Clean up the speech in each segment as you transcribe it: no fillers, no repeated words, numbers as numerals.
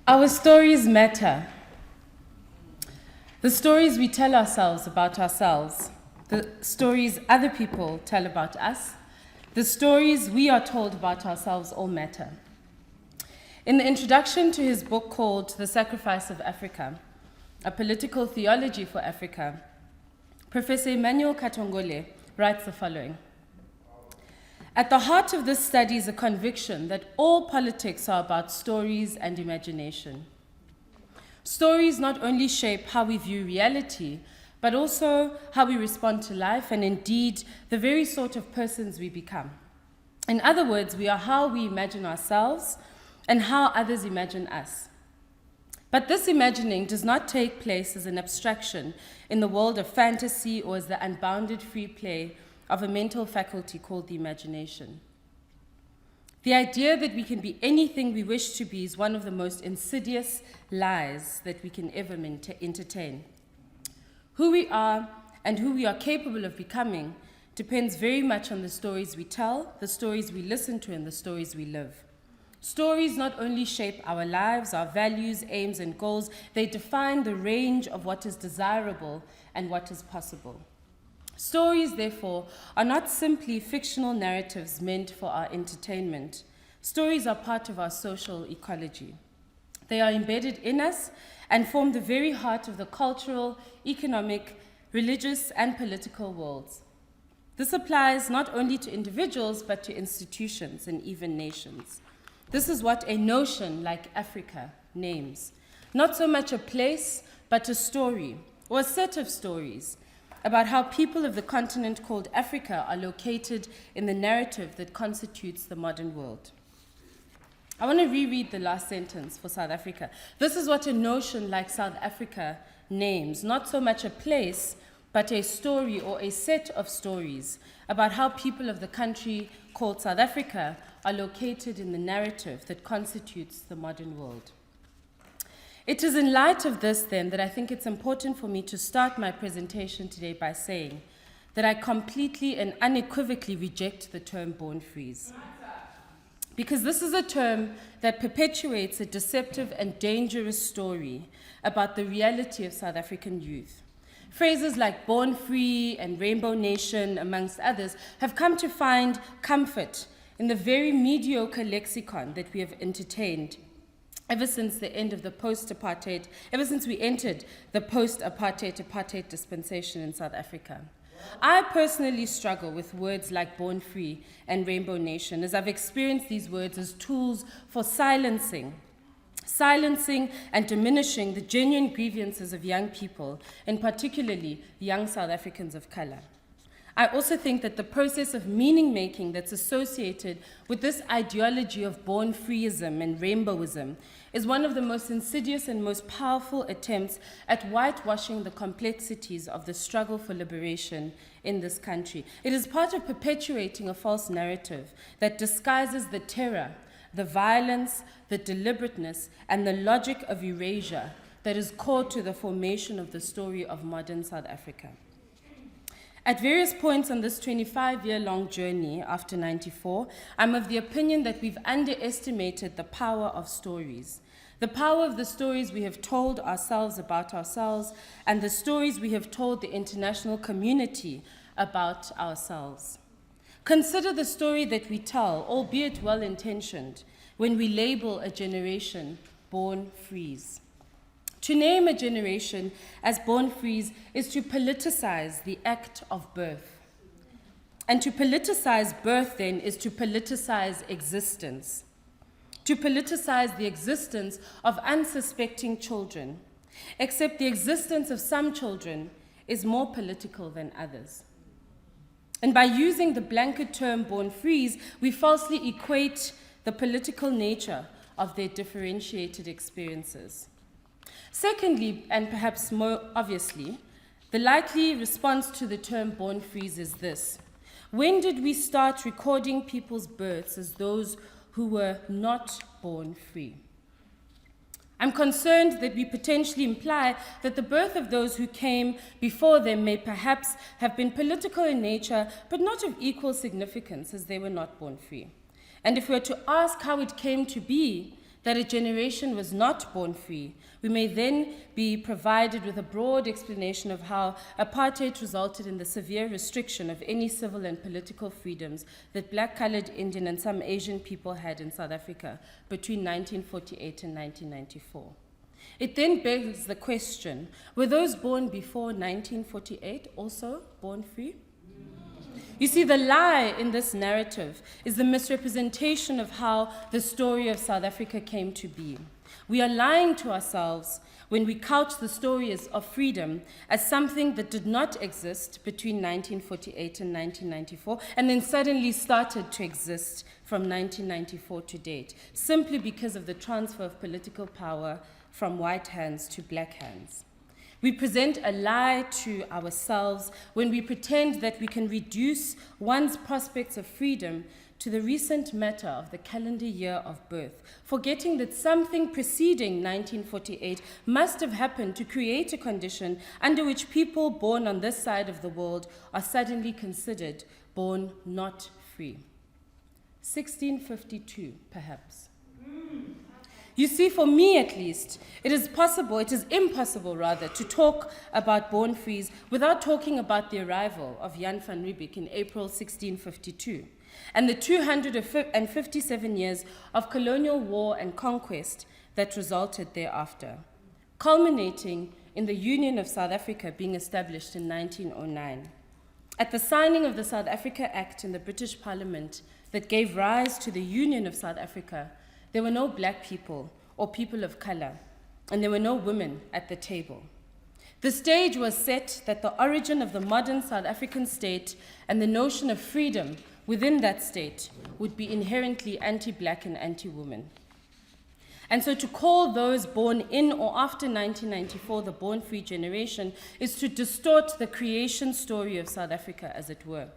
Our stories matter. The stories we tell ourselves about ourselves, the stories other people tell about us, the stories we are told about ourselves all matter. In the introduction to his book called The Sacrifice of Africa, A Political Theology for Africa, Professor Emmanuel Katongole writes the following: "At the heart of this study is a conviction that all politics are about stories and imagination. Stories not only shape how we view reality, but also how we respond to life and indeed the very sort of persons we become. In other words, we are how we imagine ourselves and how others imagine us. But this imagining does not take place as an abstraction in the world of fantasy or as the unbounded free play of a mental faculty called the imagination. The idea that we can be anything we wish to be is one of the most insidious lies that we can ever entertain. Who we are and who we are capable of becoming depends very much on the stories we tell, the stories we listen to, and the stories we live. Stories not only shape our lives, our values, aims, and goals, they define the range of what is desirable and what is possible. Stories, therefore, are not simply fictional narratives meant for our entertainment. Stories are part of our social ecology. They are embedded in us and form the very heart of the cultural, economic, religious, and political worlds. This applies not only to individuals, but to institutions and even nations. This is what a notion like Africa names. Not so much a place, but a story, or a set of stories, about how people of the continent called Africa are located in the narrative that constitutes the modern world." I want to reread the last sentence for South Africa. This is what a notion like South Africa names, not so much a place, but a story or a set of stories about how people of the country called South Africa are located in the narrative that constitutes the modern world. It is in light of this, then, that I think it's important for me to start my presentation today by saying that I completely and unequivocally reject the term born freeze. Because this is a term that perpetuates a deceptive and dangerous story about the reality of South African youth. Phrases like born free and rainbow nation, amongst others, have come to find comfort in the very mediocre lexicon that we have entertained ever since the end of the post-apartheid, ever since we entered the post-apartheid dispensation in South Africa. I personally struggle with words like born free and rainbow nation, as I've experienced these words as tools for silencing and diminishing the genuine grievances of young people, and particularly young South Africans of color. I also think that the process of meaning-making that's associated with this ideology of born freeism and rainbowism is one of the most insidious and most powerful attempts at whitewashing the complexities of the struggle for liberation in this country. It is part of perpetuating a false narrative that disguises the terror, the violence, the deliberateness, and the logic of erasure that is core to the formation of the story of modern South Africa. At various points on this 25-year-long journey after '94, I'm of the opinion that we've underestimated the power of stories. The power of the stories we have told ourselves about ourselves and the stories we have told the international community about ourselves. Consider the story that we tell, albeit well-intentioned, when we label a generation born freeze. To name a generation as born freeze is to politicize the act of birth. And to politicize birth, then, is to politicize existence. To politicize the existence of unsuspecting children, except the existence of some children is more political than others. And by using the blanket term born freeze, we falsely equate the political nature of their differentiated experiences. Secondly, and perhaps more obviously, the likely response to the term born freeze is this: when did we start recording people's births as those who were not born free? I'm concerned that we potentially imply that the birth of those who came before them may perhaps have been political in nature, but not of equal significance, as they were not born free. And if we were to ask how it came to be that a generation was not born free, we may then be provided with a broad explanation of how apartheid resulted in the severe restriction of any civil and political freedoms that black, colored, Indian, and some Asian people had in South Africa between 1948 and 1994. It then begs the question, were those born before 1948 also born free? You see, the lie in this narrative is the misrepresentation of how the story of South Africa came to be. We are lying to ourselves when we couch the stories of freedom as something that did not exist between 1948 and 1994, and then suddenly started to exist from 1994 to date, simply because of the transfer of political power from white hands to black hands. We present a lie to ourselves when we pretend that we can reduce one's prospects of freedom to the recent matter of the calendar year of birth, forgetting that something preceding 1948 must have happened to create a condition under which people born on this side of the world are suddenly considered born not free. 1652, perhaps. You see, for me at least, it is impossible rather, to talk about born frees without talking about the arrival of Jan van Riebeeck in April 1652 and the 257 years of colonial war and conquest that resulted thereafter, culminating in the Union of South Africa being established in 1909. At the signing of the South Africa Act in the British Parliament that gave rise to the Union of South Africa, there were no black people or people of color, and there were no women at the table. The stage was set that the origin of the modern South African state and the notion of freedom within that state would be inherently anti-black and anti-woman. And so to call those born in or after 1994 the born free generation is to distort the creation story of South Africa, as it were.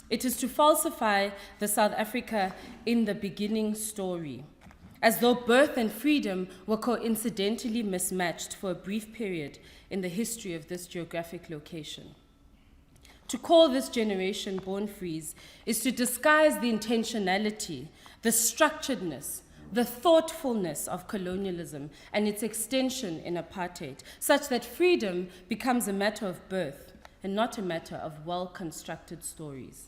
It is to falsify the South Africa in the beginning story, as though birth and freedom were coincidentally mismatched for a brief period in the history of this geographic location. To call this generation born frees is to disguise the intentionality, the structuredness, the thoughtfulness of colonialism and its extension in apartheid, such that freedom becomes a matter of birth and not a matter of well-constructed stories.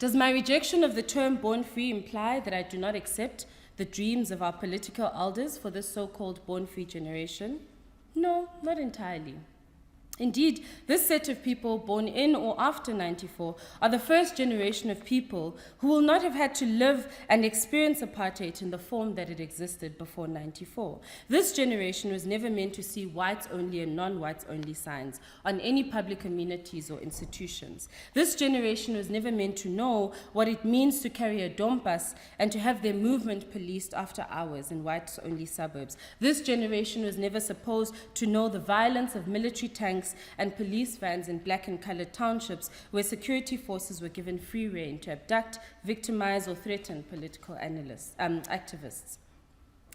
Does my rejection of the term born free imply that I do not accept the dreams of our political elders for this so-called born free generation? No, not entirely. Indeed, this set of people born in or after 94 are the first generation of people who will not have had to live and experience apartheid in the form that it existed before 94. This generation was never meant to see whites only and non-whites only signs on any public amenities or institutions. This generation was never meant to know what it means to carry a dompas and to have their movement policed after hours in whites only suburbs. This generation was never supposed to know the violence of military tanks and police vans in black and colored townships where security forces were given free rein to abduct, victimize, or threaten political activists.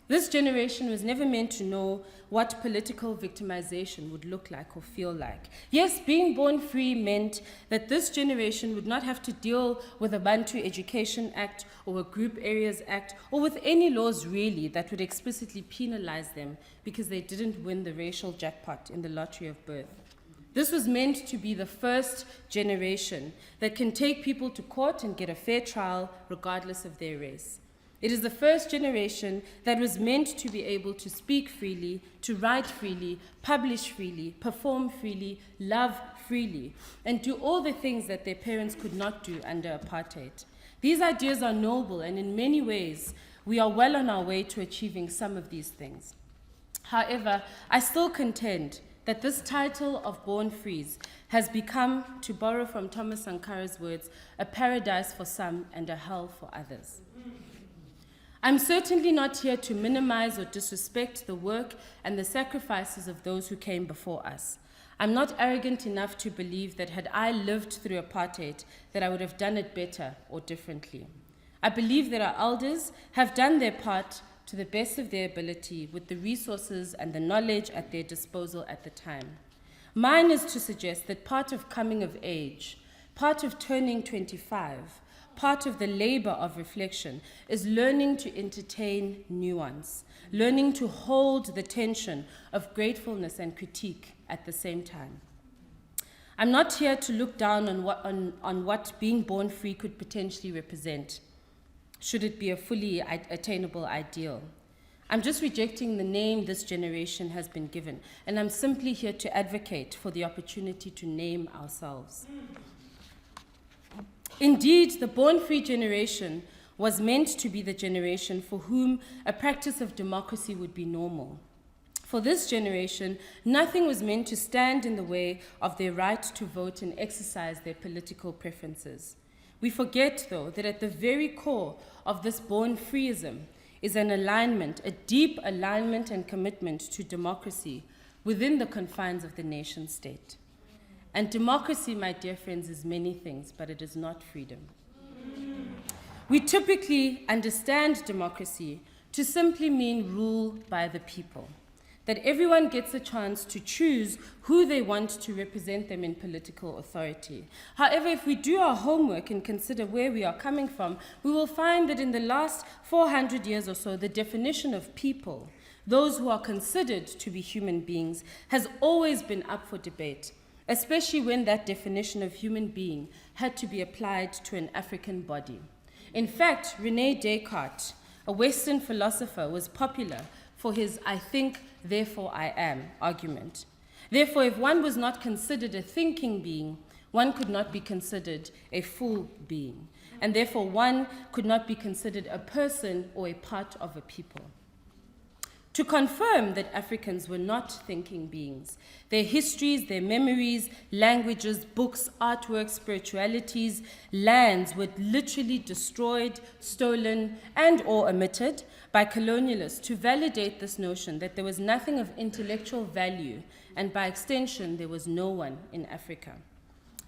This generation was never meant to know what political victimization would look like or feel like. Yes, being born free meant that this generation would not have to deal with a Bantu Education Act or a Group Areas Act or with any laws really that would explicitly penalize them because they didn't win the racial jackpot in the lottery of birth. This was meant to be the first generation that can take people to court and get a fair trial regardless of their race. It is the first generation that was meant to be able to speak freely, to write freely, publish freely, perform freely, love freely, and do all the things that their parents could not do under apartheid. These ideas are noble, and in many ways, we are well on our way to achieving some of these things. However, I still contend that this title of Born Frees has become, to borrow from Thomas Sankara's words, a paradise for some and a hell for others. I'm certainly not here to minimize or disrespect the work and the sacrifices of those who came before us. I'm not arrogant enough to believe that had I lived through apartheid, that I would have done it better or differently. I believe that our elders have done their part to the best of their ability with the resources and the knowledge at their disposal at the time. Mine is to suggest that part of coming of age, part of turning 25, part of the labor of reflection is learning to entertain nuance, learning to hold the tension of gratefulness and critique at the same time. I'm not here to look down on what being born free could potentially represent, should it be a fully attainable ideal. I'm just rejecting the name this generation has been given, and I'm simply here to advocate for the opportunity to name ourselves. Indeed, the born-free generation was meant to be the generation for whom a practice of democracy would be normal. For this generation, nothing was meant to stand in the way of their right to vote and exercise their political preferences. We forget, though, that at the very core of this born-freeism is an alignment, a deep alignment and commitment to democracy within the confines of the nation-state. And democracy, my dear friends, is many things, but it is not freedom. We typically understand democracy to simply mean rule by the people, that everyone gets a chance to choose who they want to represent them in political authority. However, if we do our homework and consider where we are coming from, we will find that in the last 400 years or so, the definition of people, those who are considered to be human beings, has always been up for debate, especially when that definition of human being had to be applied to an African body. In fact, René Descartes, a Western philosopher, was popular for his "I think, therefore I am" argument. Therefore, if one was not considered a thinking being, one could not be considered a full being, and therefore one could not be considered a person or a part of a people. To confirm that Africans were not thinking beings, their histories, their memories, languages, books, artworks, spiritualities, lands were literally destroyed, stolen, and/or omitted by colonialists to validate this notion that there was nothing of intellectual value, and by extension, there was no one in Africa.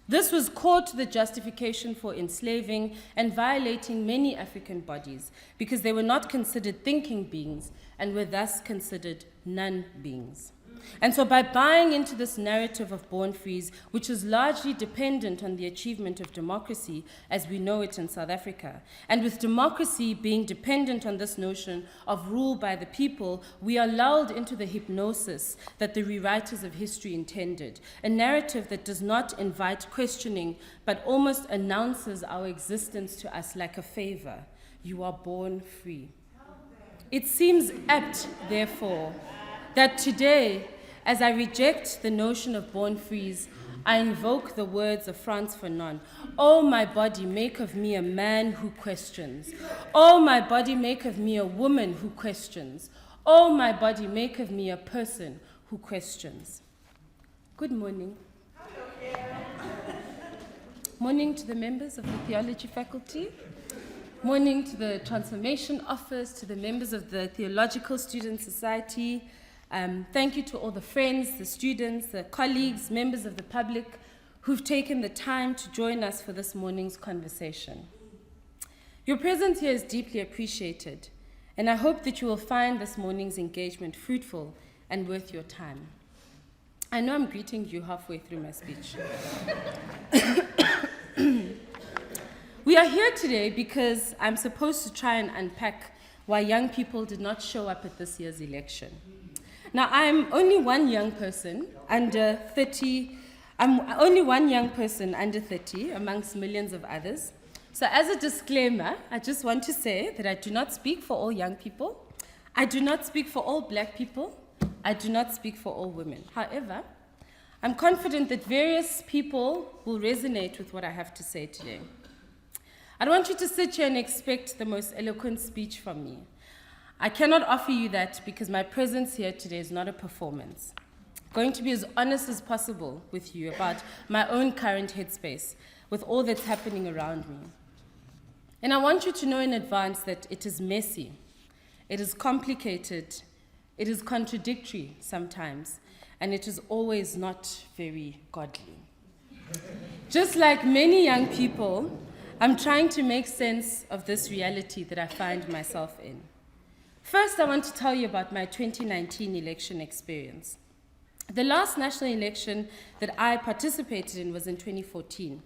This was core to the justification for enslaving and violating many African bodies because they were not considered thinking beings and were thus considered non-beings. And so by buying into this narrative of born-frees, which is largely dependent on the achievement of democracy as we know it in South Africa, and with democracy being dependent on this notion of rule by the people, we are lulled into the hypnosis that the rewriters of history intended, a narrative that does not invite questioning, but almost announces our existence to us like a favor. You are born free. It seems apt, therefore, that today, as I reject the notion of born-frees, I invoke the words of Frantz Fanon. Oh, my body, make of me a man who questions. Oh, my body, make of me a woman who questions. Oh, my body, make of me a person who questions. Good morning. Morning to the members of the Theology faculty. Morning to the Transformation Office, to the members of the Theological Student Society. Thank you to all the friends, the students, the colleagues, members of the public who've taken the time to join us for this morning's conversation. Your presence here is deeply appreciated, and I hope that you will find this morning's engagement fruitful and worth your time. I know I'm greeting you halfway through my speech. We are here today because I'm supposed to try and unpack why young people did not show up at this year's election. Now, I'm only one young person under 30. I'm only one young person under 30 amongst millions of others. So as a disclaimer, I just want to say that I do not speak for all young people. I do not speak for all black people. I do not speak for all women. However, I'm confident that various people will resonate with what I have to say today. I don't want you to sit here and expect the most eloquent speech from me. I cannot offer you that because my presence here today is not a performance. I'm going to be as honest as possible with you about my own current headspace with all that's happening around me. And I want you to know in advance that it is messy, it is complicated, it is contradictory sometimes, and it is always not very godly. Just like many young people, I'm trying to make sense of this reality that I find myself in. First, I want to tell you about my 2019 election experience. The last national election that I participated in was in 2014.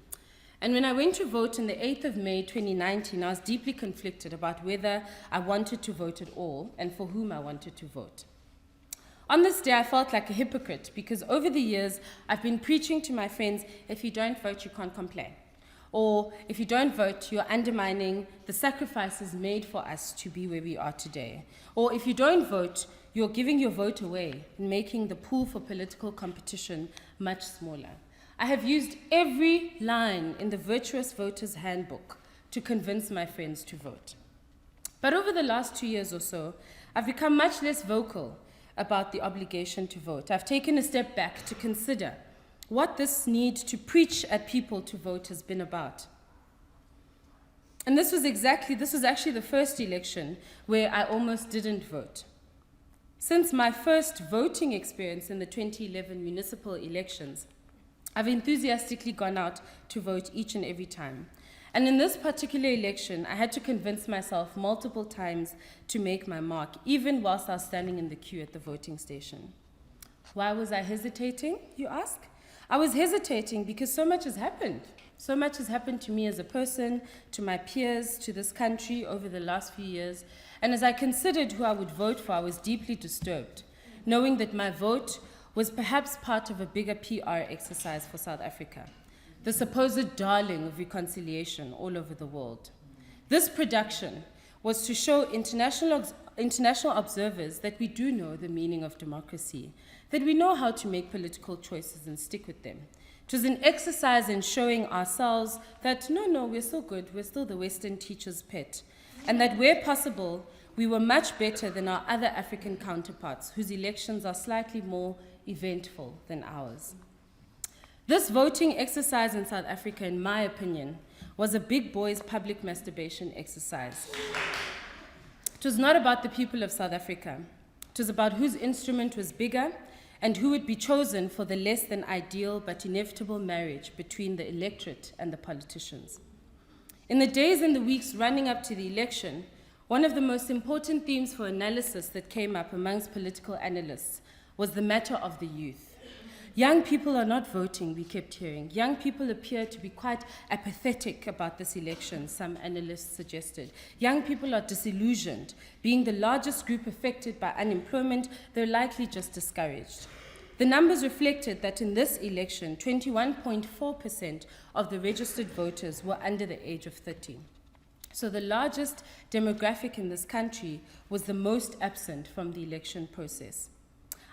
And when I went to vote on the 8th of May 2019, I was deeply conflicted about whether I wanted to vote at all and for whom I wanted to vote. On this day, I felt like a hypocrite because over the years, I've been preaching to my friends, if you don't vote, you can't complain. Or if you don't vote, you're undermining the sacrifices made for us to be where we are today. Or if you don't vote, you're giving your vote away and making the pool for political competition much smaller. I have used every line in the Virtuous Voter's Handbook to convince my friends to vote. But over the last 2 years or so, I've become much less vocal about the obligation to vote. I've taken a step back to consider what this need to preach at people to vote has been about. And this was actually the first election where I almost didn't vote. Since my first voting experience in the 2011 municipal elections, I've enthusiastically gone out to vote each and every time. And in this particular election, I had to convince myself multiple times to make my mark, even whilst I was standing in the queue at the voting station. Why was I hesitating, you ask? I was hesitating because so much has happened. So much has happened to me as a person, to my peers, to this country over the last few years. And as I considered who I would vote for, I was deeply disturbed, knowing that my vote was perhaps part of a bigger PR exercise for South Africa, the supposed darling of reconciliation all over the world. This production was to show international observers that we do know the meaning of democracy, that we know how to make political choices and stick with them. It was an exercise in showing ourselves that no, we're still good, we're still the Western teacher's pet, and that where possible, we were much better than our other African counterparts, whose elections are slightly more eventful than ours. This voting exercise in South Africa, in my opinion, was a big boys' public masturbation exercise. It was not about the people of South Africa. It was about whose instrument was bigger and who would be chosen for the less than ideal but inevitable marriage between the electorate and the politicians. In the days and the weeks running up to the election, one of the most important themes for analysis that came up amongst political analysts was the matter of the youth. Young people are not voting, we kept hearing. Young people appear to be quite apathetic about this election, some analysts suggested. Young people are disillusioned. Being the largest group affected by unemployment, they're likely just discouraged. The numbers reflected that in this election, 21.4% of the registered voters were under the age of 30. So the largest demographic in this country was the most absent from the election process.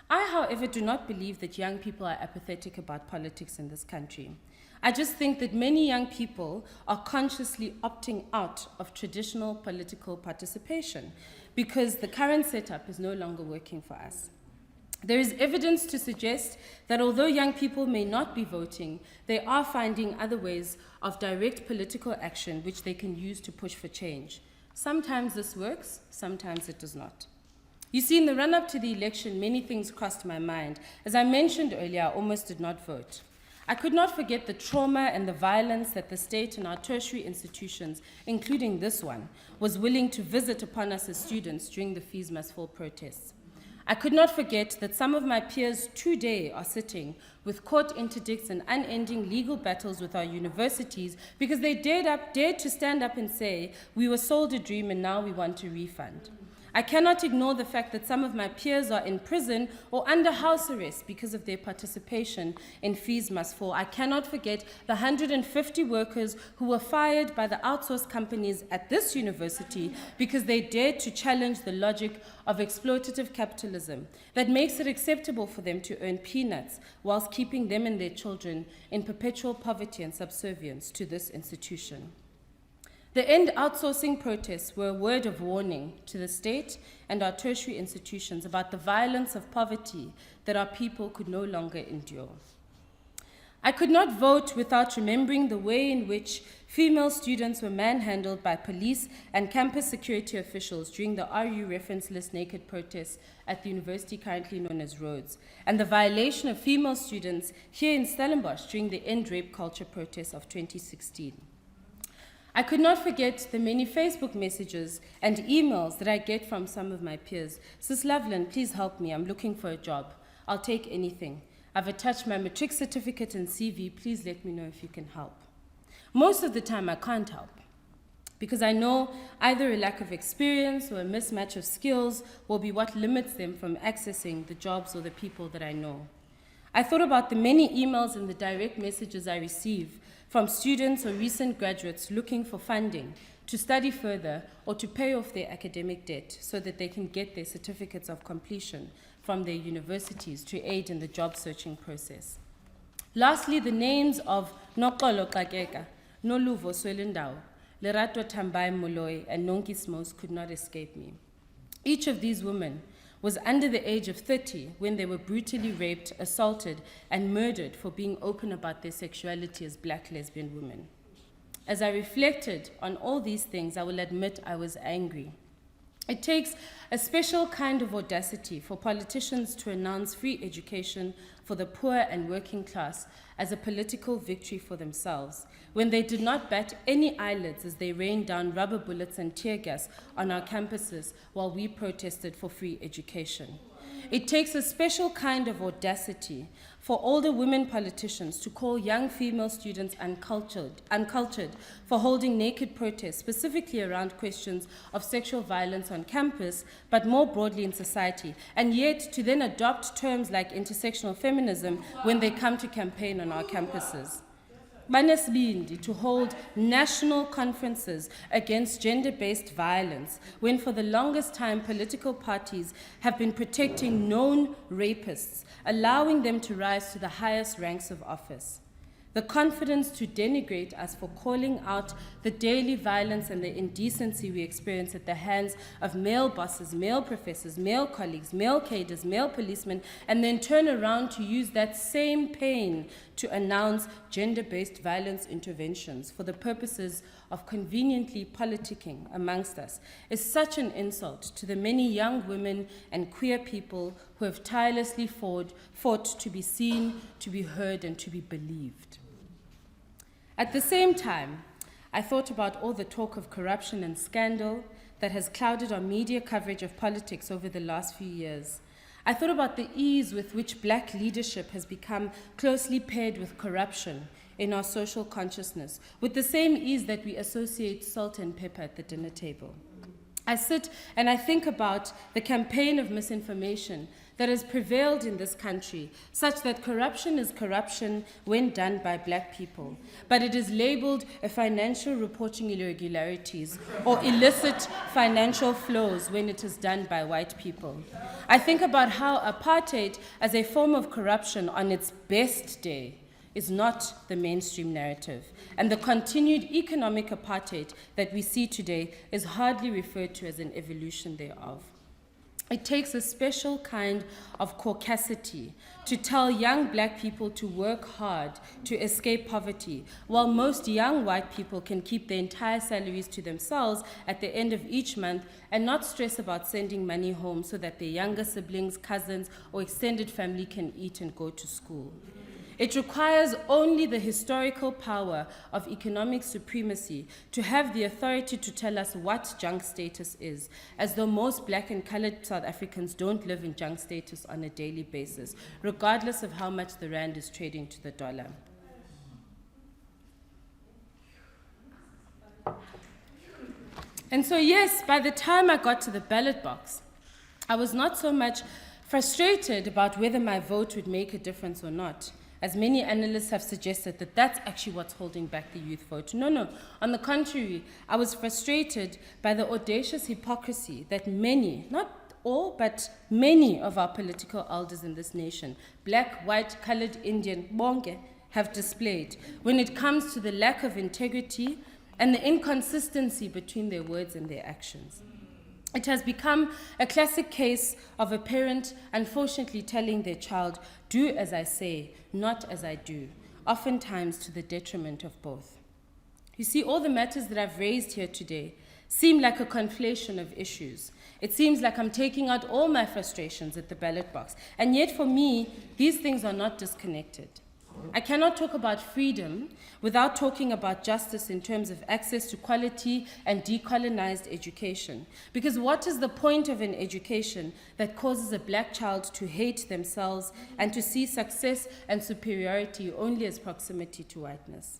I, however, do not believe that young people are apathetic about politics in this country. I just think that many young people are consciously opting out of traditional political participation because the current setup is no longer working for us. There is evidence to suggest that although young people may not be voting, they are finding other ways of direct political action which they can use to push for change. Sometimes this works, sometimes it does not. You see, in the run-up to the election, many things crossed my mind. As I mentioned earlier, I almost did not vote. I could not forget the trauma and the violence that the state and our tertiary institutions, including this one, was willing to visit upon us as students during the Fees Must Fall protests. I could not forget that some of my peers today are sitting with court interdicts and unending legal battles with our universities because they dared to stand up and say, we were sold a dream and now we want a refund. I cannot ignore the fact that some of my peers are in prison or under house arrest because of their participation in Fees Must Fall. I cannot forget the 150 workers who were fired by the outsourced companies at this university because they dared to challenge the logic of exploitative capitalism that makes it acceptable for them to earn peanuts whilst keeping them and their children in perpetual poverty and subservience to this institution. The end outsourcing protests were a word of warning to the state and our tertiary institutions about the violence of poverty that our people could no longer endure. I could not vote without remembering the way in which female students were manhandled by police and campus security officials during the RU reference list naked protests at the university currently known as Rhodes, and the violation of female students here in Stellenbosch during the End Rape Culture protests of 2016. I could not forget the many Facebook messages and emails that I get from some of my peers. Ms Lovelyn, please help me. I'm looking for a job. I'll take anything. I've attached my matric certificate and CV. Please let me know if you can help. Most of the time I can't help, because I know either a lack of experience or a mismatch of skills will be what limits them from accessing the jobs or the people that I know. I thought about the many emails and the direct messages I receive from students or recent graduates looking for funding to study further or to pay off their academic debt so that they can get their certificates of completion from their universities to aid in the job searching process. Lastly, the names of Noxolo Xakeka, Noluvo Swelendau, Lerato Tambai Moloi, and Nonki Smos could not escape me. Each of these women was under the age of 30 when they were brutally raped, assaulted, and murdered for being open about their sexuality as black lesbian women. As I reflected on all these things, I will admit I was angry. It takes a special kind of audacity for politicians to announce free education for the poor and working class as a political victory for themselves, when they did not bat any eyelids as they rained down rubber bullets and tear gas on our campuses while we protested for free education. It takes a special kind of audacity for older women politicians to call young female students uncultured for holding naked protests, specifically around questions of sexual violence on campus, but more broadly in society, and yet to then adopt terms like intersectional feminism when they come to campaign on our campuses. Banesibindi to hold national conferences against gender-based violence when for the longest time political parties have been protecting known rapists, allowing them to rise to the highest ranks of office. The confidence to denigrate us for calling out the daily violence and the indecency we experience at the hands of male bosses, male professors, male colleagues, male cadres, male policemen, and then turn around to use that same pain to announce gender-based violence interventions for the purposes of conveniently politicking amongst us is such an insult to the many young women and queer people who have tirelessly fought to be seen, to be heard, and to be believed. At the same time, I thought about all the talk of corruption and scandal that has clouded our media coverage of politics over the last few years. I thought about the ease with which black leadership has become closely paired with corruption in our social consciousness, with the same ease that we associate salt and pepper at the dinner table. I sit and I think about the campaign of misinformation that has prevailed in this country, such that corruption is corruption when done by black people, but it is labeled a financial reporting irregularities or illicit financial flows when it is done by white people. I think about how apartheid as a form of corruption on its best day is not the mainstream narrative, and the continued economic apartheid that we see today is hardly referred to as an evolution thereof. It takes a special kind of caucasity to tell young black people to work hard to escape poverty, while most young white people can keep their entire salaries to themselves at the end of each month and not stress about sending money home so that their younger siblings, cousins, or extended family can eat and go to school. It requires only the historical power of economic supremacy to have the authority to tell us what junk status is, as though most black and colored South Africans don't live in junk status on a daily basis, regardless of how much the rand is trading to the dollar. And so yes, by the time I got to the ballot box, I was not so much frustrated about whether my vote would make a difference or not, as many analysts have suggested that that's actually what's holding back the youth vote. No. On the contrary, I was frustrated by the audacious hypocrisy that many, not all, but many of our political elders in this nation, black, white, colored, Indian, bonke, have displayed when it comes to the lack of integrity and the inconsistency between their words and their actions. It has become a classic case of a parent unfortunately telling their child, do as I say, not as I do, oftentimes to the detriment of both. You see, all the matters that I've raised here today seem like a conflation of issues. It seems like I'm taking out all my frustrations at the ballot box. And yet for me, these things are not disconnected. I cannot talk about freedom without talking about justice in terms of access to quality and decolonized education. Because what is the point of an education that causes a black child to hate themselves and to see success and superiority only as proximity to whiteness?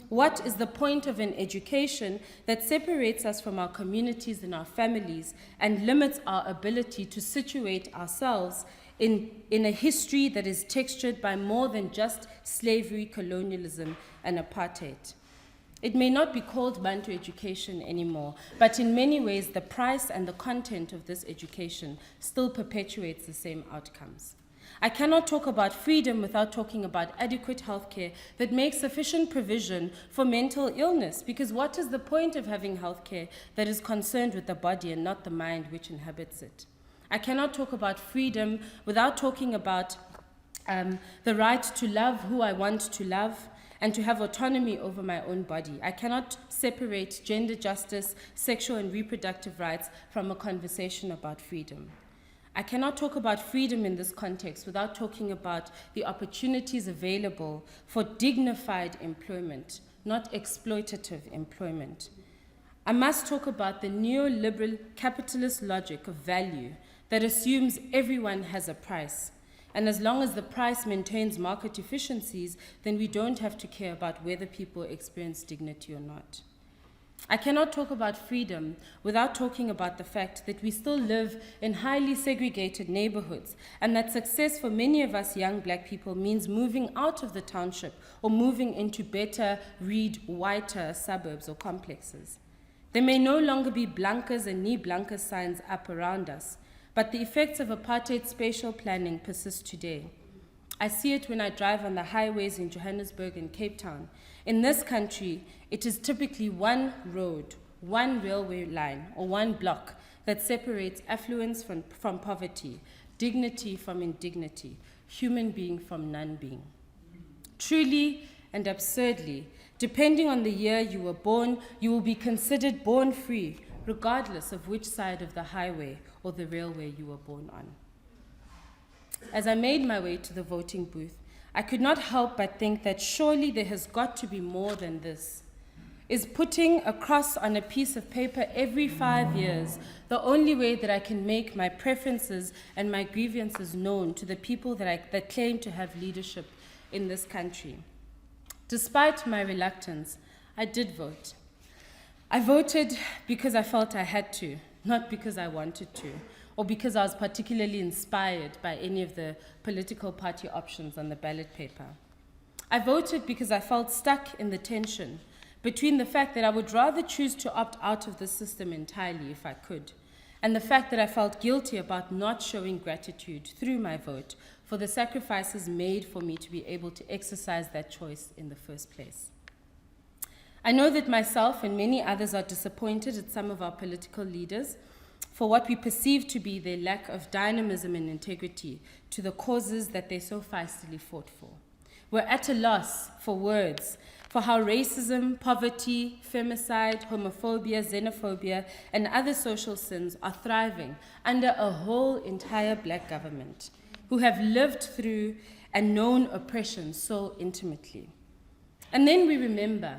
What is the point of an education that separates us from our communities and our families and limits our ability to situate ourselves in a history that is textured by more than just slavery, colonialism, and apartheid? It may not be called Bantu education anymore, but in many ways the price and the content of this education still perpetuates the same outcomes. I cannot talk about freedom without talking about adequate healthcare that makes sufficient provision for mental illness, because what is the point of having healthcare that is concerned with the body and not the mind which inhabits it? I cannot talk about freedom without talking about the right to love who I want to love and to have autonomy over my own body. I cannot separate gender justice, sexual and reproductive rights from a conversation about freedom. I cannot talk about freedom in this context without talking about the opportunities available for dignified employment, not exploitative employment. I must talk about the neoliberal capitalist logic of value that assumes everyone has a price. And as long as the price maintains market efficiencies, then we don't have to care about whether people experience dignity or not. I cannot talk about freedom without talking about the fact that we still live in highly segregated neighborhoods and that success for many of us young black people means moving out of the township or moving into better, whiter suburbs or complexes. There may no longer be blankers and knee blankers signs up around us, but the effects of apartheid spatial planning persist today. I see it when I drive on the highways in Johannesburg and Cape Town. In this country, it is typically one road, one railway line, or one block that separates affluence from poverty, dignity from indignity, human being from non-being. Truly and absurdly, depending on the year you were born, you will be considered born free, regardless of which side of the highway or the railway you were born on. As I made my way to the voting booth, I could not help but think that surely there has got to be more than this. Is putting a cross on a piece of paper every 5 years the only way that I can make my preferences and my grievances known to the people that claim to have leadership in this country? Despite my reluctance, I did vote. I voted because I felt I had to, not because I wanted to, or because I was particularly inspired by any of the political party options on the ballot paper. I voted because I felt stuck in the tension between the fact that I would rather choose to opt out of the system entirely if I could, and the fact that I felt guilty about not showing gratitude through my vote for the sacrifices made for me to be able to exercise that choice in the first place. I know that myself and many others are disappointed at some of our political leaders for what we perceive to be their lack of dynamism and integrity to the causes that they so feistily fought for. We're at a loss for words for how racism, poverty, femicide, homophobia, xenophobia, and other social sins are thriving under a whole entire black government who have lived through and known oppression so intimately. And then we remember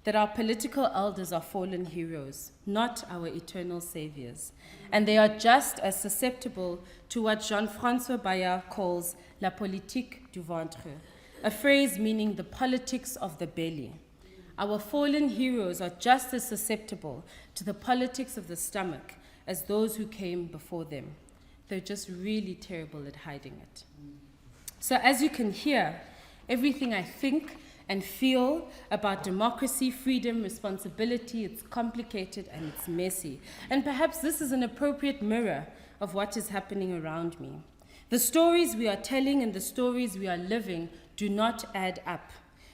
that our political elders are fallen heroes, not our eternal saviors, and they are just as susceptible to what Jean-François Bayard calls la politique du ventre, a phrase meaning the politics of the belly. Our fallen heroes are just as susceptible to the politics of the stomach as those who came before them. They're just really terrible at hiding it. So as you can hear, everything I think and feel about democracy, freedom, responsibility, it's complicated and it's messy. And perhaps this is an appropriate mirror of what is happening around me. The stories we are telling and the stories we are living do not add up.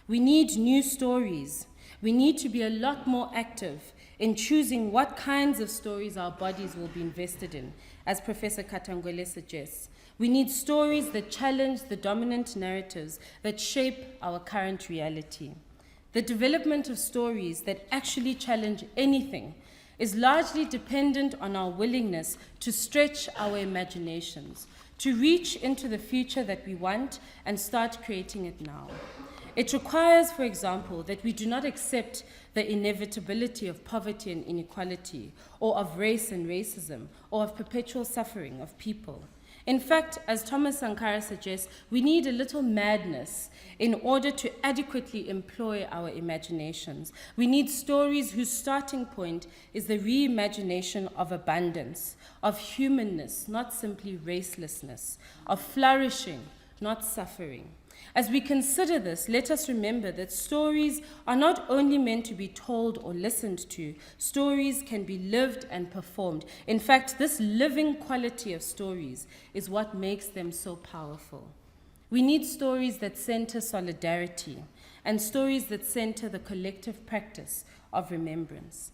We need new stories. We need to be a lot more active in choosing what kinds of stories our bodies will be invested in, as Professor Katangwele suggests. We need stories that challenge the dominant narratives that shape our current reality. The development of stories that actually challenge anything is largely dependent on our willingness to stretch our imaginations, to reach into the future that we want and start creating it now. It requires, for example, that we do not accept the inevitability of poverty and inequality, or of race and racism, or of perpetual suffering of people. In fact, as Thomas Sankara suggests, we need a little madness in order to adequately employ our imaginations. We need stories whose starting point is the reimagination of abundance, of humanness, not simply racelessness, of flourishing, not suffering. As we consider this, let us remember that stories are not only meant to be told or listened to, stories can be lived and performed. In fact, this living quality of stories is what makes them so powerful. We need stories that center solidarity and stories that center the collective practice of remembrance.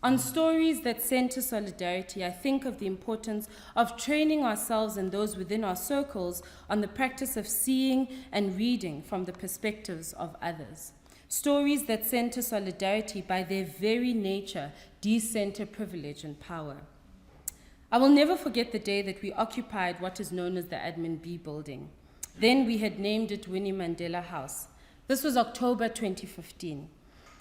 On stories that center solidarity, I think of the importance of training ourselves and those within our circles on the practice of seeing and reading from the perspectives of others. Stories that center solidarity by their very nature decenter privilege and power. I will never forget the day that we occupied what is known as the Admin B building. Then we had named it Winnie Mandela House. This was October 2015.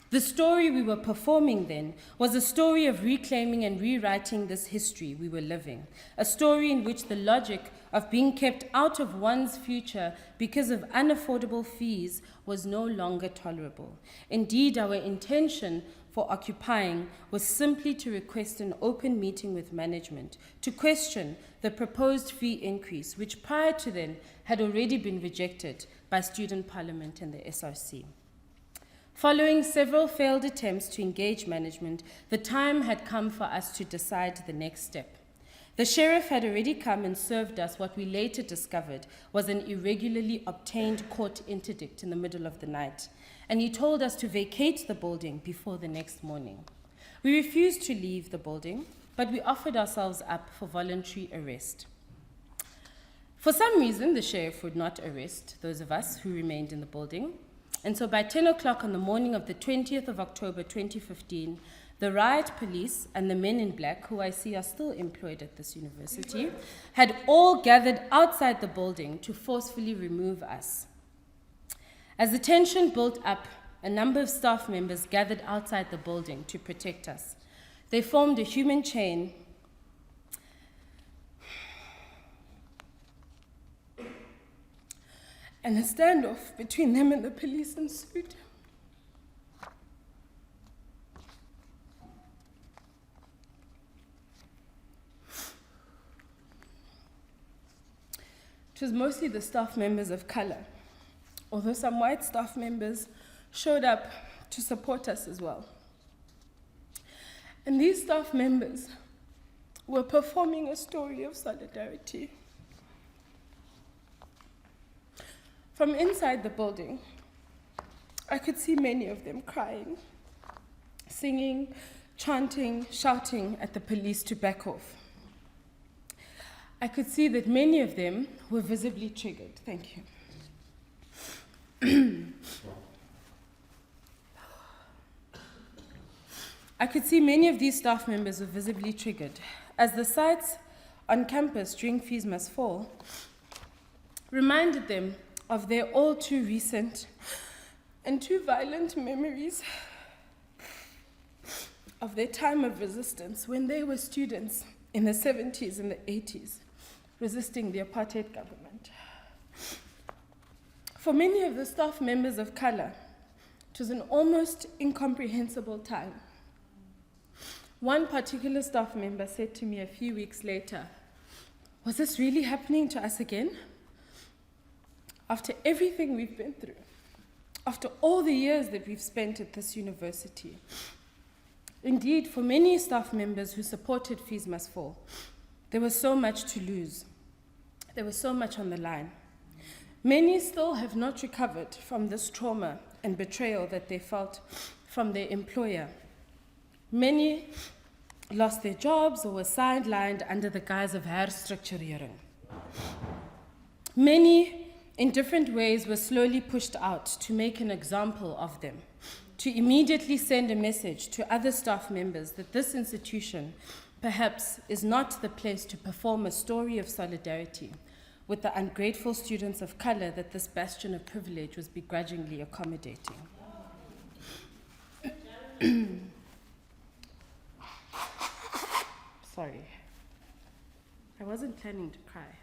The story we were performing then was a story of reclaiming and rewriting this history we were living, a story in which the logic of being kept out of one's future because of unaffordable fees was no longer tolerable. Indeed, our intention for occupying was simply to request an open meeting with management to question the proposed fee increase, which prior to then had already been rejected by Student Parliament and the SRC. Following several failed attempts to engage management, the time had come for us to decide the next step. The sheriff had already come and served us what we later discovered was an irregularly obtained court interdict in the middle of the night, and he told us to vacate the building before the next morning. We refused to leave the building, but we offered ourselves up for voluntary arrest. For some reason, the sheriff would not arrest those of us who remained in the building. And so by 10 o'clock on the morning of the 20th of October 2015, the riot police and the men in black, who I see are still employed at this university, had all gathered outside the building to forcefully remove us. As the tension built up, a number of staff members gathered outside the building to protect us. They formed a human chain and a standoff between them and the police ensued. It was mostly the staff members of color, although some white staff members showed up to support us as well. And these staff members were performing a story of solidarity. From inside the building, I could see many of them crying, singing, chanting, shouting at the police to back off. I could see that many of them were visibly triggered. Thank you. I could see many of these staff members were visibly triggered, as the sights on campus during Fees Must Fall reminded them of their all too recent and too violent memories of their time of resistance when they were students in the 70s and the 80s, resisting the apartheid government. For many of the staff members of color, it was an almost incomprehensible time. One particular staff member said to me a few weeks later, "Was this really happening to us again? After everything we've been through, after all the years that we've spent at this university." Indeed, for many staff members who supported Fees Must Fall, there was so much to lose. There was so much on the line. Many still have not recovered from this trauma and betrayal that they felt from their employer. Many lost their jobs or were sidelined under the guise of herstructurering. Many, in different ways, were slowly pushed out to make an example of them, to immediately send a message to other staff members that this institution perhaps is not the place to perform a story of solidarity with the ungrateful students of color that this bastion of privilege was begrudgingly accommodating. Sorry. I wasn't planning to cry.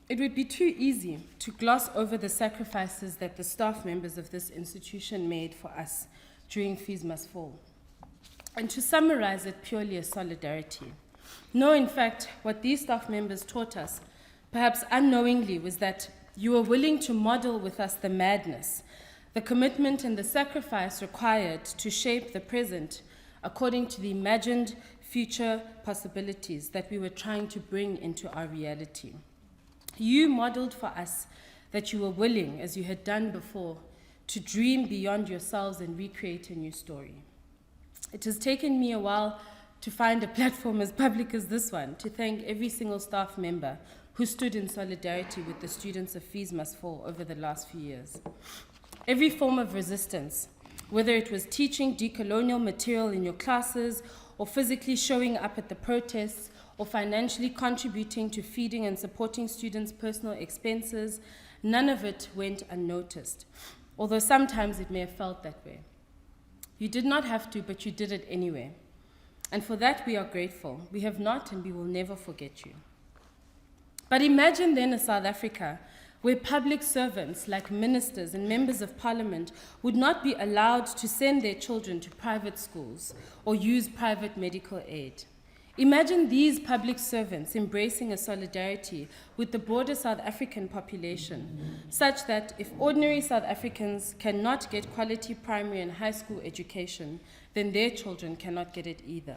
It would be too easy to gloss over the sacrifices that the staff members of this institution made for us during Fees Must Fall, and to summarize it purely as solidarity. No, in fact, what these staff members taught us, perhaps unknowingly, was that you were willing to model with us the madness, the commitment and the sacrifice required to shape the present according to the imagined future possibilities that we were trying to bring into our reality. You modeled for us that you were willing, as you had done before, to dream beyond yourselves and recreate a new story. It has taken me a while to find a platform as public as this one, to thank every single staff member who stood in solidarity with the students of Fees Must Fall over the last few years. Every form of resistance, whether it was teaching decolonial material in your classes, or physically showing up at the protests, or financially contributing to feeding and supporting students' personal expenses, none of it went unnoticed, although sometimes it may have felt that way. You did not have to, but you did it anyway. And for that we are grateful. We have not and we will never forget you. But imagine then a South Africa where public servants like ministers and members of parliament would not be allowed to send their children to private schools or use private medical aid. Imagine these public servants embracing a solidarity with the broader South African population, such that if ordinary South Africans cannot get quality primary and high school education, then their children cannot get it either.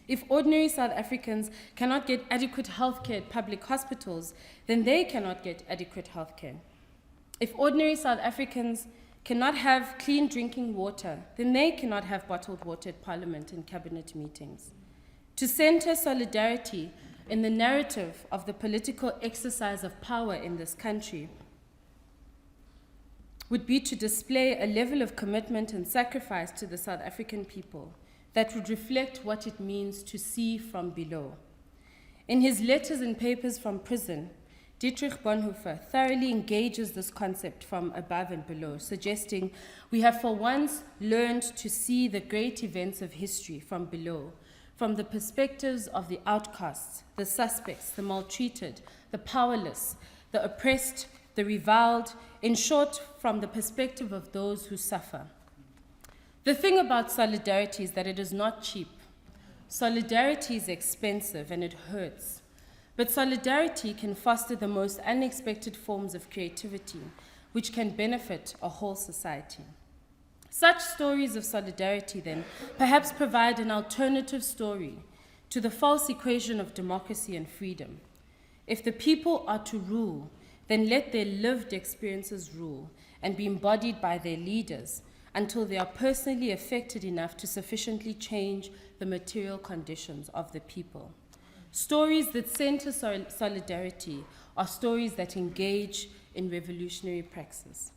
If ordinary South Africans cannot get adequate healthcare at public hospitals, then they cannot get adequate healthcare. If ordinary South Africans cannot have clean drinking water, then they cannot have bottled water at Parliament and cabinet meetings. To center solidarity in the narrative of the political exercise of power in this country would be to display a level of commitment and sacrifice to the South African people that would reflect what it means to see from below. In his letters and papers from prison, Dietrich Bonhoeffer thoroughly engages this concept from above and below, suggesting we have for once learned to see the great events of history from below, from the perspectives of the outcasts, the suspects, the maltreated, the powerless, the oppressed, the reviled, in short, from the perspective of those who suffer. The thing about solidarity is that it is not cheap. Solidarity is expensive and it hurts. But solidarity can foster the most unexpected forms of creativity, which can benefit a whole society. Such stories of solidarity, then, perhaps provide an alternative story to the false equation of democracy and freedom. If the people are to rule, then let their lived experiences rule and be embodied by their leaders until they are personally affected enough to sufficiently change the material conditions of the people. Stories that center solidarity are stories that engage in revolutionary praxis.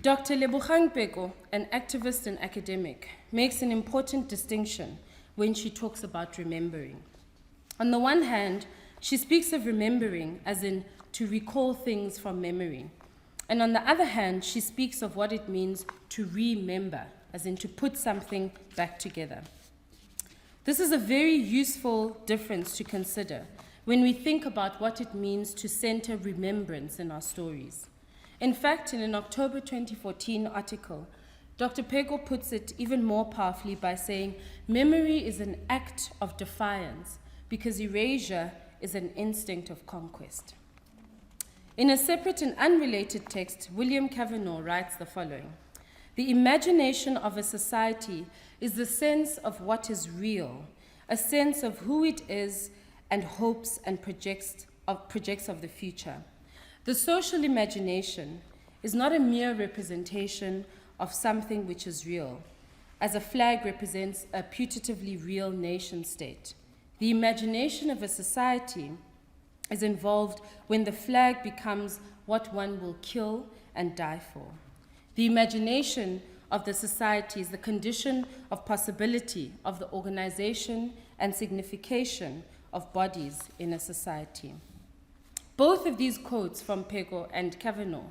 Dr. Lebogang Peko, an activist and academic, makes an important distinction when she talks about remembering. On the one hand, she speaks of remembering as in to recall things from memory. And on the other hand, she speaks of what it means to remember, as in to put something back together. This is a very useful difference to consider when we think about what it means to center remembrance in our stories. In fact, in an October 2014 article, Dr. Pego puts it even more powerfully by saying, memory is an act of defiance because erasure is an instinct of conquest. In a separate and unrelated text, William Cavanaugh writes the following: the imagination of a society is the sense of what is real, a sense of who it is and hopes and projects of the future. The social imagination is not a mere representation of something which is real, as a flag represents a putatively real nation state. The imagination of a society is involved when the flag becomes what one will kill and die for. The imagination of the society is the condition of possibility of the organization and signification of bodies in a society. Both of these quotes from Pego and Cavanaugh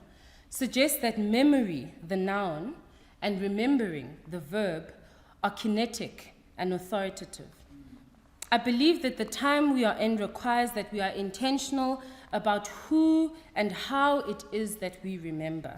suggest that memory, the noun, and remembering, the verb, are kinetic and authoritative. I believe that the time we are in requires that we are intentional about who and how it is that we remember.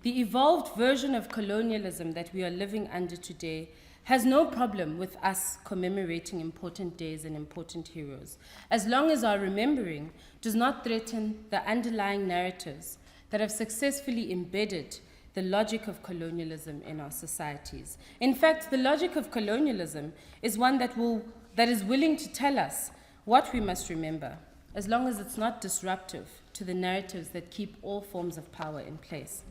The evolved version of colonialism that we are living under today has no problem with us commemorating important days and important heroes, as long as our remembering does not threaten the underlying narratives that have successfully embedded the logic of colonialism in our societies. In fact, the logic of colonialism is one that is willing to tell us what we must remember, as long as it's not disruptive to the narratives that keep all forms of power in place.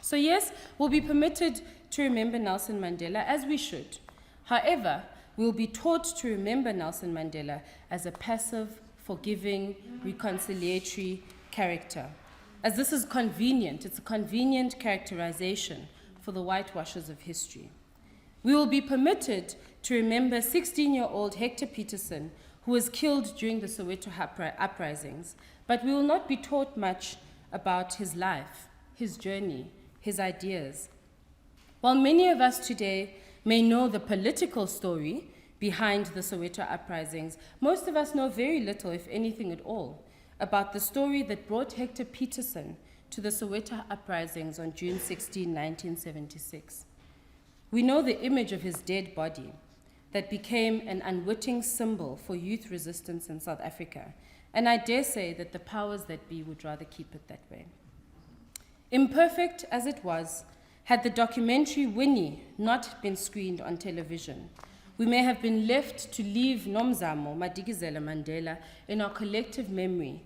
So yes, we'll be permitted to remember Nelson Mandela, as we should. However, we'll be taught to remember Nelson Mandela as a passive, forgiving, reconciliatory character. As this is convenient, it's a convenient characterization for the whitewashers of history. We will be permitted to remember 16-year-old Hector Peterson, who was killed during the Soweto uprisings, but we will not be taught much about his life, his journey, his ideas. While many of us today may know the political story behind the Soweto uprisings, most of us know very little, if anything at all, about the story that brought Hector Peterson to the Soweto uprisings on June 16, 1976. We know the image of his dead body that became an unwitting symbol for youth resistance in South Africa, and I dare say that the powers that be would rather keep it that way. Imperfect as it was, had the documentary Winnie not been screened on television, we may have been left to leave Nomzamo Madikizela Mandela in our collective memory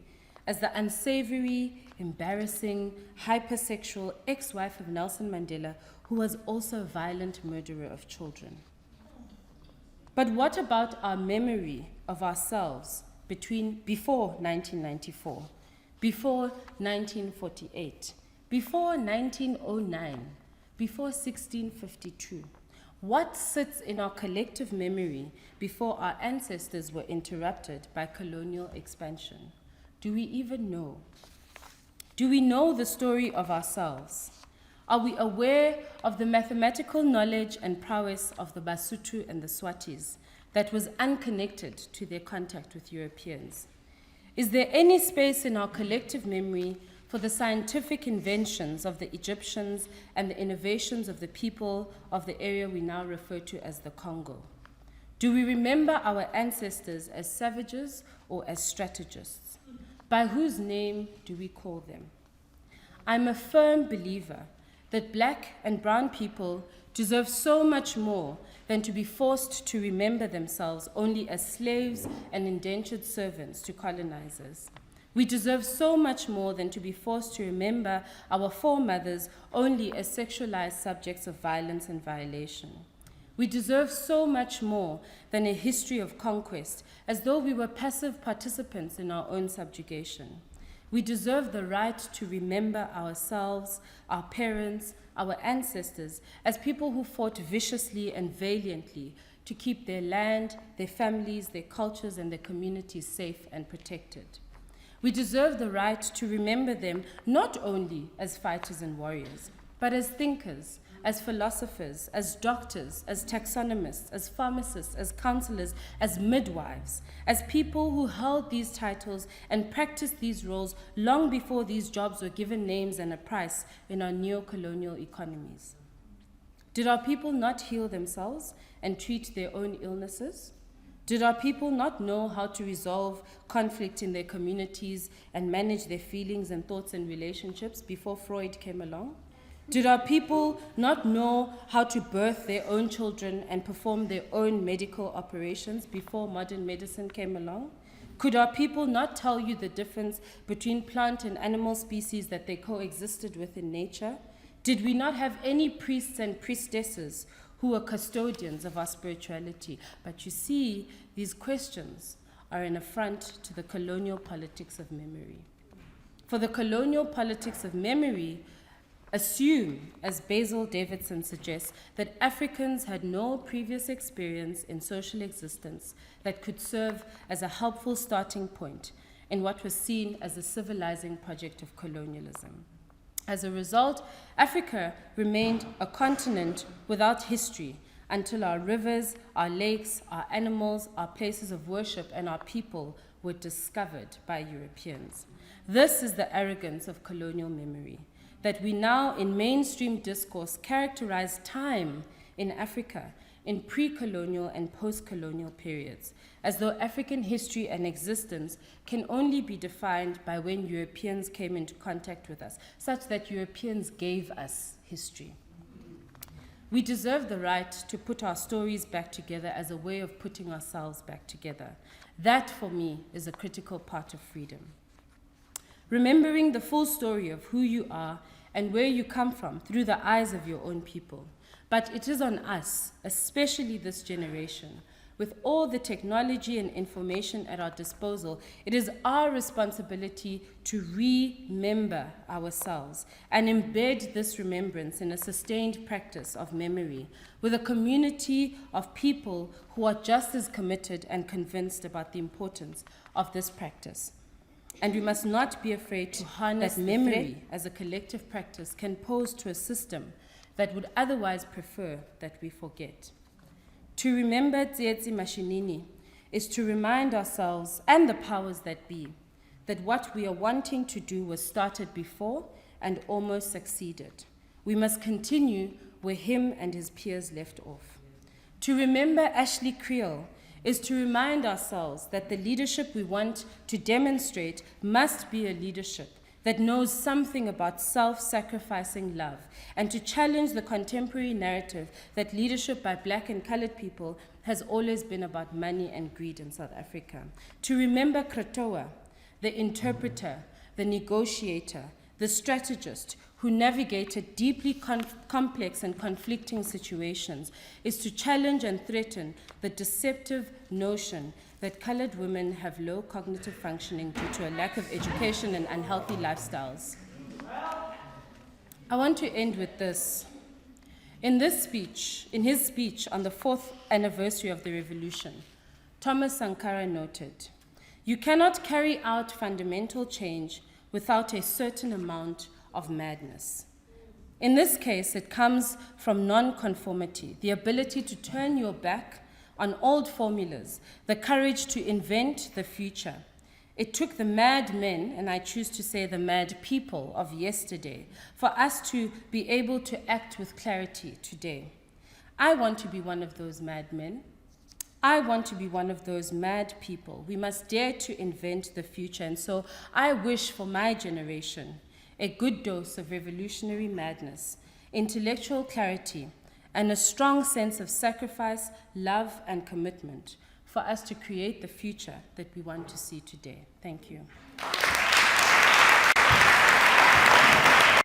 as the unsavory, embarrassing, hypersexual ex-wife of Nelson Mandela, who was also a violent murderer of children. But what about our memory of ourselves before 1994, before 1948, before 1909, before 1652? What sits in our collective memory before our ancestors were interrupted by colonial expansion? Do we even know? Do we know the story of ourselves? Are we aware of the mathematical knowledge and prowess of the Basotho and the Swatis that was unconnected to their contact with Europeans? Is there any space in our collective memory for the scientific inventions of the Egyptians and the innovations of the people of the area we now refer to as the Congo? Do we remember our ancestors as savages or as strategists? By whose name do we call them? I'm a firm believer that black and brown people deserve so much more than to be forced to remember themselves only as slaves and indentured servants to colonizers. We deserve so much more than to be forced to remember our foremothers only as sexualized subjects of violence and violation. We deserve so much more than a history of conquest, as though we were passive participants in our own subjugation. We deserve the right to remember ourselves, our parents, our ancestors, as people who fought viciously and valiantly to keep their land, their families, their cultures, and their communities safe and protected. We deserve the right to remember them not only as fighters and warriors, but as thinkers, as philosophers, as doctors, as taxonomists, as pharmacists, as counselors, as midwives, as people who held these titles and practiced these roles long before these jobs were given names and a price in our neo-colonial economies. Did our people not heal themselves and treat their own illnesses? Did our people not know how to resolve conflict in their communities and manage their feelings and thoughts and relationships before Freud came along? Did our people not know how to birth their own children and perform their own medical operations before modern medicine came along? Could our people not tell you the difference between plant and animal species that they coexisted with in nature? Did we not have any priests and priestesses who were custodians of our spirituality? But you see, these questions are an affront to the colonial politics of memory. For the colonial politics of memory assume, as Basil Davidson suggests, that Africans had no previous experience in social existence that could serve as a helpful starting point in what was seen as a civilizing project of colonialism. As a result, Africa remained a continent without history until our rivers, our lakes, our animals, our places of worship, and our people were discovered by Europeans. This is the arrogance of colonial memory, that we now in mainstream discourse characterize time in Africa in pre-colonial and post-colonial periods, as though African history and existence can only be defined by when Europeans came into contact with us, such that Europeans gave us history. We deserve the right to put our stories back together as a way of putting ourselves back together. That, for me, is a critical part of freedom. Remembering the full story of who you are and where you come from through the eyes of your own people. But it is on us, especially this generation, with all the technology and information at our disposal, it is our responsibility to remember ourselves and embed this remembrance in a sustained practice of memory with a community of people who are just as committed and convinced about the importance of this practice. And we must not be afraid to harness that memory as a collective practice can pose to a system that would otherwise prefer that we forget. To remember Tsietsi Mashinini is to remind ourselves and the powers that be that what we are wanting to do was started before and almost succeeded. We must continue where him and his peers left off. To remember Ashley Creel is to remind ourselves that the leadership we want to demonstrate must be a leadership that knows something about self-sacrificing love, and to challenge the contemporary narrative that leadership by Black and colored people has always been about money and greed in South Africa. To remember Kratoa, the interpreter, the negotiator, the strategist who navigated deeply complex and conflicting situations, is to challenge and threaten the deceptive notion that colored women have low cognitive functioning due to a lack of education and unhealthy lifestyles. I want to end with this. In his speech on the 4th anniversary of the revolution, Thomas Sankara noted, "You cannot carry out fundamental change without a certain amount of madness." In this case, it comes from non-conformity, the ability to turn your back on old formulas, the courage to invent the future. It took the mad men, and I choose to say the mad people of yesterday, for us to be able to act with clarity today. I want to be one of those mad men. I want to be one of those mad people. We must dare to invent the future, and so I wish for my generation a good dose of revolutionary madness, intellectual clarity, and a strong sense of sacrifice, love, and commitment for us to create the future that we want to see today. Thank you.